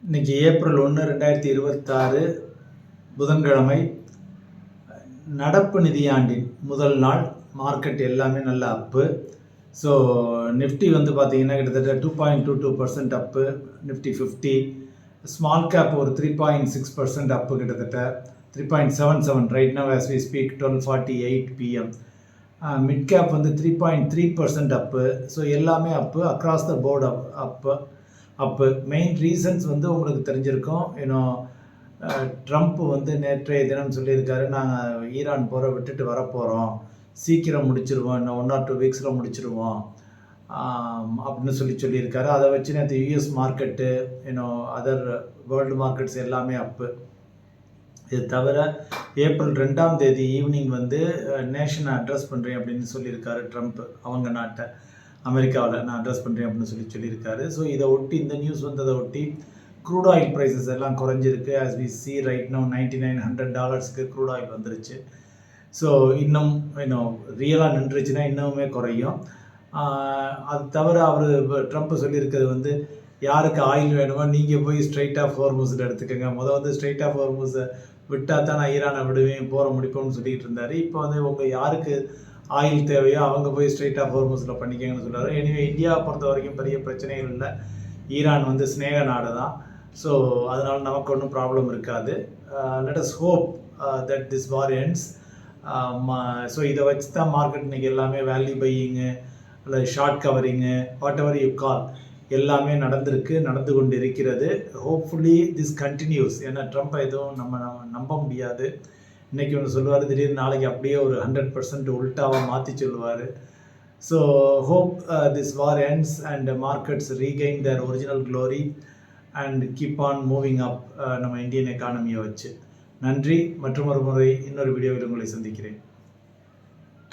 இன்னைக்கு ஏப்ரல் 1 2026 புதன்கிழமை. நடப்பு நிதியாண்டின் முதல் நாள். மார்க்கெட் எல்லாமே நல்ல அப்பு. ஸோ நிஃப்டி வந்து பார்த்தீங்கன்னா கிட்டத்தட்ட 2.22% அப்பு. நிஃப்டி 50 ஸ்மால் கேப் ஒரு 3.6% அப்பு, கிட்டத்தட்ட 3.77 right now as we speak 12:48 PM. Mid cap வந்து 3.3% அப்பு. ஸோ எல்லாமே அப்பு, அக்ராஸ் த போர்டு அப்பு. மெயின் ரீசன்ஸ் வந்து உங்களுக்கு தெரிஞ்சிருக்கும். ட்ரம்ப் வந்து நேற்றைய தினம் சொல்லியிருக்காரு, நாங்கள் ஈரான் போரை விட்டுட்டு வரப்போகிறோம், சீக்கிரம் முடிச்சிருவோம், இன்னும் 1 or 2 வீக்ஸில் முடிச்சிருவோம் அப்படின்னு சொல்லியிருக்காரு. அதை வச்சு நேற்று US market other world markets எல்லாமே அப்பு. இது தவிர ஏப்ரல் 2ஆம் தேதி ஈவினிங் வந்து நேஷனை அட்ரஸ் பண்ணுறேன் அப்படின்னு சொல்லியிருக்காரு ட்ரம்ப். அவங்க நாட்டை, அமெரிக்காவில் நான் அட்ரஸ் பண்ணுறேன் அப்படின்னு சொல்லியிருக்காரு. ஸோ இதை ஒட்டி, இந்த நியூஸ் வந்ததை ஒட்டி க்ரூட் ஆயில் ப்ரைஸஸ் எல்லாம் குறைஞ்சிருக்கு. As we see right now $99-100 crude oil வந்துருச்சு. ஸோ இன்னும் ரியலாக நின்றுச்சுன்னா இன்னுமே குறையும். அது தவிர அவர் ட்ரம்ப் சொல்லியிருக்கிறது வந்து, யாருக்கு ஆயில் வேணுமோ நீங்கள் போய் ஸ்ட்ரைட் ஆஃப் ஹோர்முஸில் எடுத்துக்கோங்க, வந்து ஸ்ட்ரைட் ஆஃப் ஹோர்முஸை விட்டால் தான் நான் ஈரானை விடுவேன், போகிற முடிப்போம்னு சொல்லிட்டு இருந்தார். இப்போ வந்து உங்கள் யாருக்கு ஆயில் தேவையோ அவங்க போய் ஸ்ட்ரைட் ஆஃப் ஹோர்முஸில் பண்ணிக்கங்கன்னு சொல்கிறாரு. எனிவே இந்தியாவை பொறுத்த வரைக்கும் பெரிய பிரச்சனைகள் இல்லை. ஈரான் வந்து ஸ்நேக நாடு தான். ஸோ அதனால் நமக்கு ஒன்றும் ப்ராப்ளம் இருக்காது. Let us hope that this war ends. So இதை வச்சு தான் மார்க்கெட் இன்றைக்கி எல்லாமே வேல்யூ பையிங்கு இல்லை short covering whatever you call எல்லாமே நடந்து கொண்டு இருக்கிறது. Hopefully this continues. ஏன்னா ட்ரம்ப்பை எதுவும் நம்ம நம்ப முடியாது. இன்றைக்கி ஒன்று சொல்லுவார், திடீர்னு நாளைக்கு அப்படியே ஒரு 100% உல்ட்டாவாக மாற்றி சொல்லுவார். So hope this war ends and markets regain their original glory and keep on moving அப் நம்ம இந்தியன் எக்கானமியை வச்சு. நன்றி. மற்றொரு முறை இன்னொரு வீடியோவில் உங்களை சந்திக்கிறேன்.